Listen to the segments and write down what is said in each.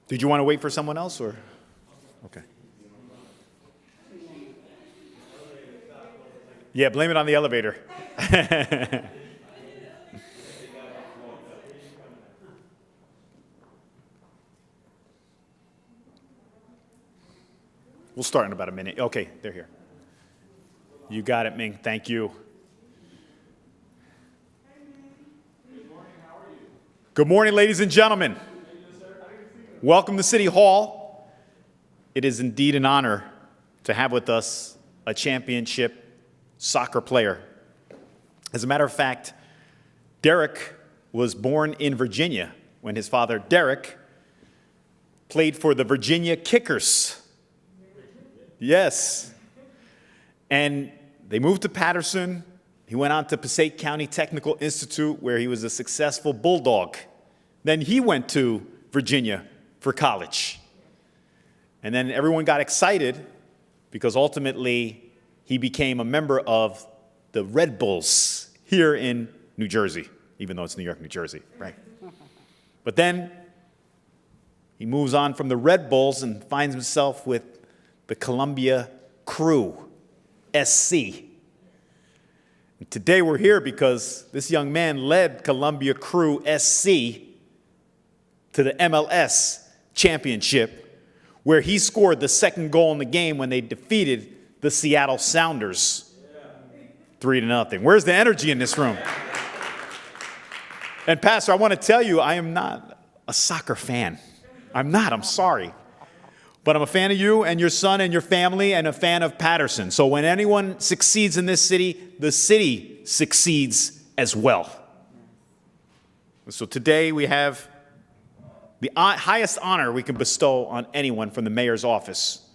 Did you want to wait for someone else, or? Okay. Yeah, blame it on the elevator. We'll start in about a minute. Okay, they're here. You got it, Ming. Thank you. Good morning, ladies and gentlemen. Welcome to City Hall. It is indeed an honor to have with us a championship soccer player. As a matter of fact, Derek was born in Virginia when his father, Derek, played for the Virginia Kickers. Yes. And they moved to Paterson. He went on to Passaic County Technical Institute, where he was a successful Bulldog. Then he went to Virginia for college. And then everyone got excited because ultimately he became a member of the Red Bulls here in New Jersey, even though it's New York, New Jersey, right? But then he moves on from the Red Bulls and finds himself with the Columbia Crew, SC. And today we're here because this young man led Columbia Crew, SC, to the MLS championship, where he scored the second goal in the game when they defeated the Seattle Sounders 3-0. Where's the energy in this room? And Pastor, I want to tell you, I am not a soccer fan. I'm sorry. But I'm a fan of you and your son and your family and a fan of Paterson. So when anyone succeeds in this city, the city succeeds as well. So today we have the highest honor we can bestow on anyone from the mayor's office.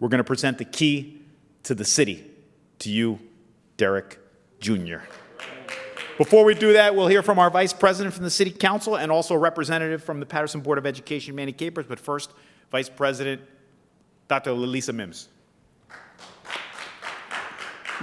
We're going to present the key to the city to you, Derek Jr. Before we do that, we'll hear from our vice president from the city council and also a representative from the Paterson Board of Education, Manny Capers. But first, Vice President Dr. Lalisa Mims.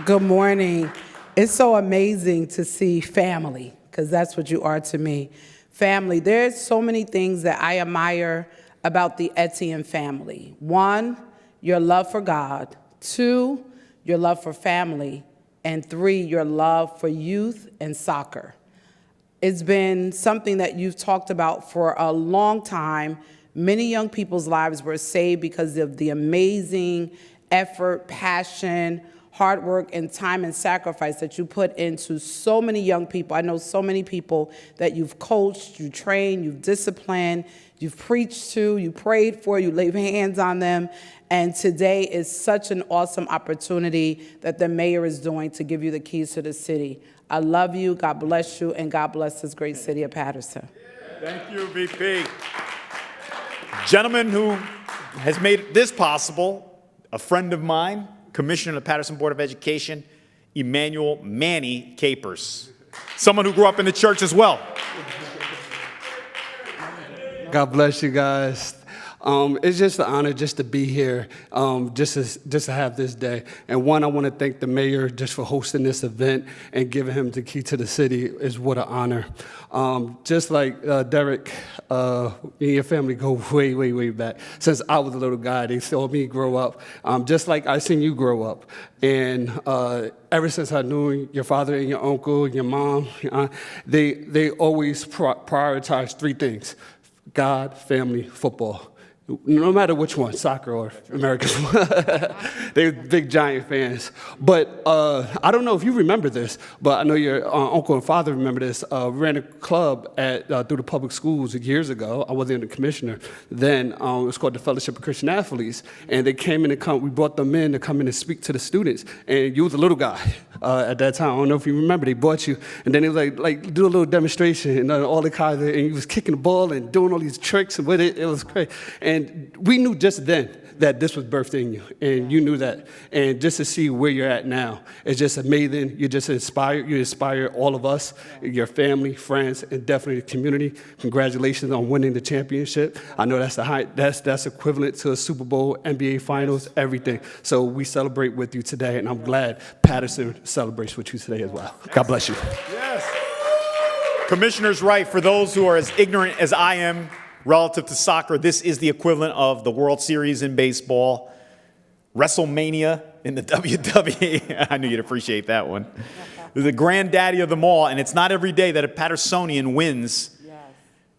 Good morning. It's so amazing to see family, because that's what you are to me. Family. There's so many things that I admire about the Etienne family. One, your love for God. Two, your love for family. And three, your love for youth and soccer. It's been something that you've talked about for a long time. Many young people's lives were saved because of the amazing effort, passion, hard work, and time and sacrifice that you put into so many young people. I know so many people that you've coached, you trained, you've disciplined, you've preached to, you prayed for, you laid hands on them. And today is such an awesome opportunity that the mayor is doing to give you the keys to the city. I love you, God bless you, and God bless this great city of Paterson. Thank you, VP. Gentleman who has made this possible, a friend of mine, Commissioner of the Paterson Board of Education, Emmanuel Manny Capers. Someone who grew up in the church as well. God bless you guys. It's just an honor just to be here, just to have this day. And one, I want to thank the mayor just for hosting this event and giving him the key to the city. Is what an honor. Just like Derek, me and your family go way, way, way back. Since I was a little guy, they saw me grow up, just like I seen you grow up. And ever since I knew your father and your uncle, your mom, they always prioritize three things: God, family, football. No matter which one, soccer or American. They're big Giant fans. But I don't know if you remember this, but I know your uncle and father remember this. We ran a club through the public schools years ago. I wasn't the commissioner then. It was called the Fellowship of Christian Athletes. And they came in we brought them in to come in and speak to the students. And you was a little guy at that time. I don't know if you remember. They brought you. And then they was like do a little demonstration. And all the guys, and you was kicking the ball and doing all these tricks with it. It was great. And we knew just then that this was birthed in you, and you knew that. And just to see where you're at now, it's just amazing. You just inspire. You inspire all of us, your family, friends, and definitely the community. Congratulations on winning the championship. I know that's equivalent to a Super Bowl, NBA Finals, everything. So we celebrate with you today, and I'm glad Paterson celebrates with you today as well. God bless you. Yes. Commissioner's right. For those who are as ignorant as I am, Relative to soccer, this is the equivalent of the World Series in baseball, WrestleMania in the WWE. I knew you'd appreciate that one. The granddaddy of them all, and it's not every day that a Patersonian wins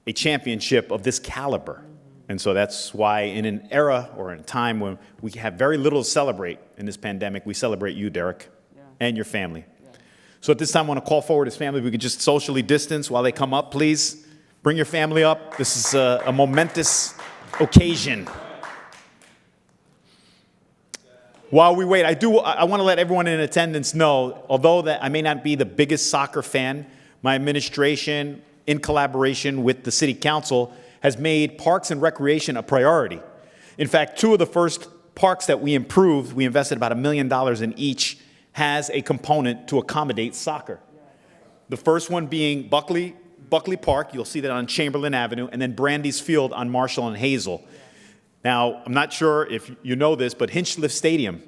a championship of this caliber. And so that's why in an era or in a time when we have very little to celebrate in this pandemic, we celebrate you, Derek, and your family. So at this time, I want to call forward his family. We could just socially distance while they come up, please. Bring your family up. This is a momentous occasion. While we wait, I want to let everyone in attendance know, although that I may not be the biggest soccer fan, my administration, in collaboration with the City Council, has made parks and recreation a priority. In fact, two of the first parks that we improved, we invested about $1 million in each, has a component to accommodate soccer. The first one being Buckley Park, you'll see that on Chamberlain Avenue, and then Brandy's Field on Marshall and Hazel. Now, I'm not sure if you know this, but Hinchliffe Stadium,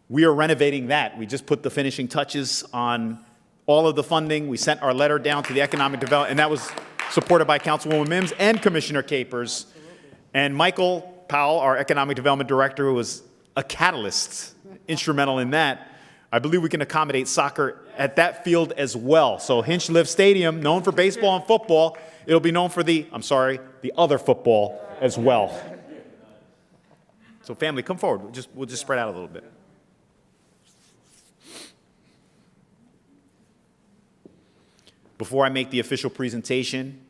we are renovating that. We just put the finishing touches on all of the funding. We sent our letter down to the Economic Development, and that was supported by Councilwoman Mims and Commissioner Capers. And Michael Powell, our Economic Development Director, who was a catalyst, instrumental in that. I believe we can accommodate soccer at that field as well. So Hinchliffe Stadium, known for baseball and football, it'll be known for the other football as well. So family, come forward. We'll just spread out a little bit. Before I make the official presentation,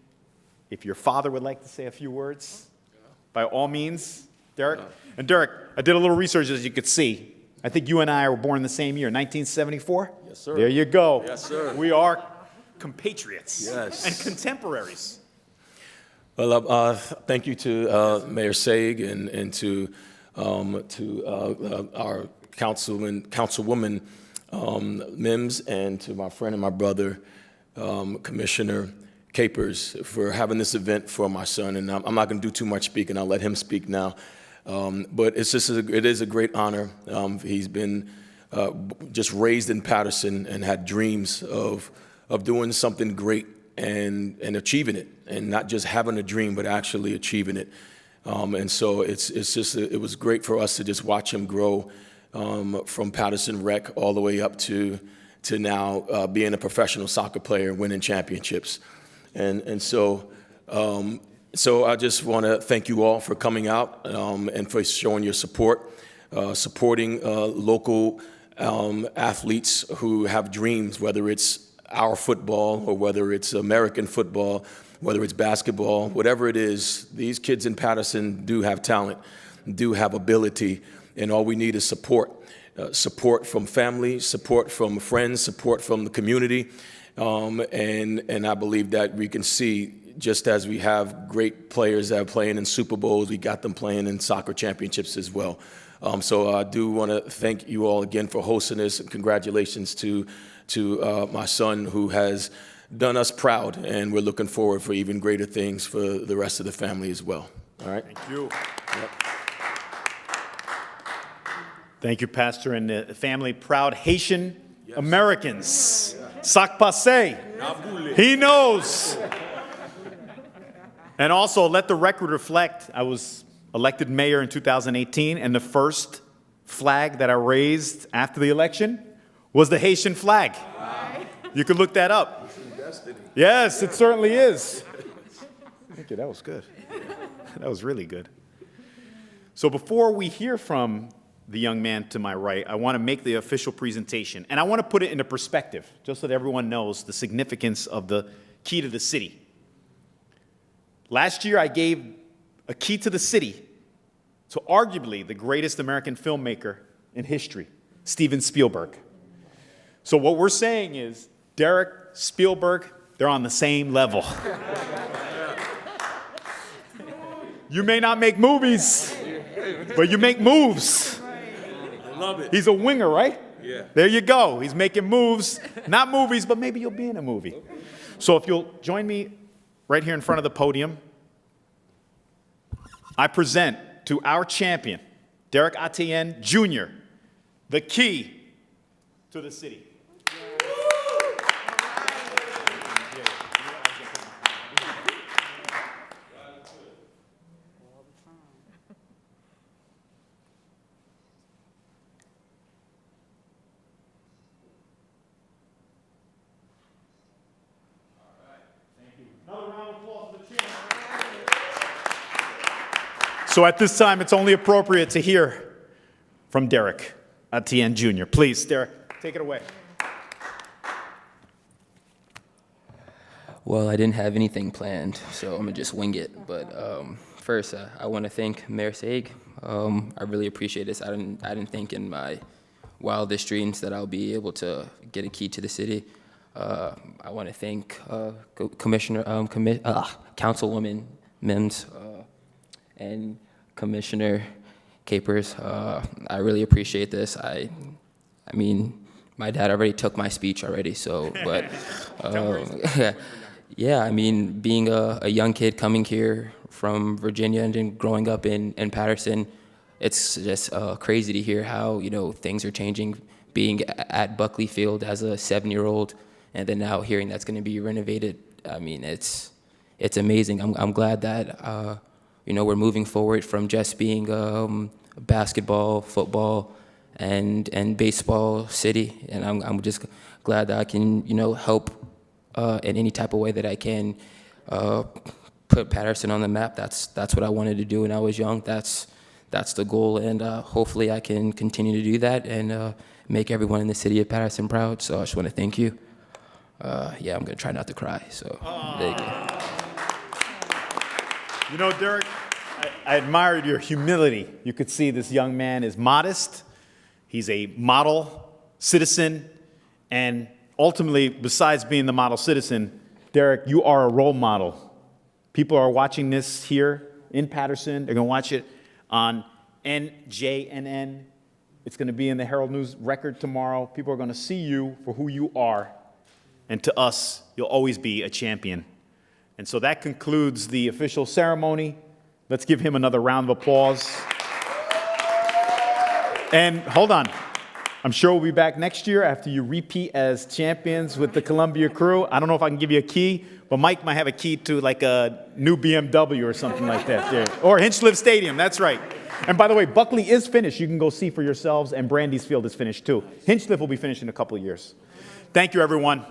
if your father would like to say a few words, by all means, Derek. And Derek, I did a little research, as you could see. I think you and I were born the same year, 1974? Yes, sir. There you go. Yes, sir. We are compatriots Yes. and contemporaries. Well, thank you to Mayor Saig and to our Councilwoman Mims, and to my friend and my brother, Commissioner Capers, for having this event for my son. And I'm not going to do too much speaking. I'll let him speak now. But it is a great honor. He's been just raised in Paterson and had dreams of doing something great and achieving it, and not just having a dream, but actually achieving it. And so it was great for us to just watch him grow from Paterson Rec all the way up to now being a professional soccer player and winning championships. And so I just want to thank you all for coming out and for showing your support, supporting local athletes who have dreams, whether it's our football or whether it's American football, whether it's basketball, whatever it is. These kids in Paterson do have talent, do have ability, and all we need is support. Support from family, support from friends, support from the community, and I believe that we can see, just as we have great players that are playing in Super Bowls, we got them playing in soccer championships as well. So I do want to thank you all again for hosting this, and congratulations to my son, who has done us proud, and we're looking forward for even greater things for the rest of the family as well. All right? Thank you. Yep. Thank you, Pastor, and the family. Proud Haitian Americans. Sac passe. He knows. And also, let the record reflect, I was elected mayor in 2018, and the first flag that I raised after the election was the Haitian flag. You can look that up. Yes, it certainly is. Thank you, that was good. That was really good. So before we hear from the young man to my right, I want to make the official presentation, and I want to put it into perspective, just so that everyone knows the significance of the key to the city. Last year, I gave a key to the city to arguably the greatest American filmmaker in history, Steven Spielberg. So what we're saying is, Derek, Spielberg, they're on the same level. You may not make movies, but you make moves. Love it. He's a winger, right? Yeah. There you go. He's making moves. Not movies, but maybe you'll be in a movie. So if you'll join me right here in front of the podium, I present to our champion, Derek Etienne Jr., the key to the city. So at this time, it's only appropriate to hear from Derek Etienne Jr. Please, Derek, take it away. Well, I didn't have anything planned, so I'm gonna just wing it. But first, I want to thank Mayor Saig. I really appreciate this. I didn't think in my wildest dreams that I'll be able to get a key to the city. I want to thank Councilwoman Mims and Commissioner Capers. I really appreciate this. I mean, my dad already took my speech already, so, but, yeah, I mean, being a young kid coming here from Virginia and then growing up in Paterson, it's just crazy to hear how, you know, things are changing. Being at Buckley Field as a 7-year-old, and then now hearing that's going to be renovated, I mean, it's amazing. I'm glad that, you know, we're moving forward from just being basketball, football, and baseball city, and I'm just glad that I can, you know, help in any type of way that I can put Paterson on the map. That's what I wanted to do when I was young. That's the goal, and hopefully I can continue to do that and make everyone in the city of Paterson proud. So I just want to thank you. Yeah, I'm gonna try not to cry. So there you go. You know, Derek, I admired your humility. You could see this young man is modest. He's a model citizen, and ultimately, besides being the model citizen, Derek, you are a role model. People are watching this here in Paterson. They're going to watch it on NJNN. It's going to be in the Herald News Record tomorrow. People are going to see you for who you are. And to us, you'll always be a champion. And so that concludes the official ceremony. Let's give him another round of applause. And hold on. I'm sure we'll be back next year after you repeat as champions with the Columbia crew. I don't know if I can give you a key, but Mike might have a key to like a new BMW or something like that. Yeah. Or Hinchliffe Stadium, that's right. And by the way, Buckley is finished. You can go see for yourselves, and Brandy's Field is finished too. Hinchliffe will be finished in a couple of years. Thank you, everyone.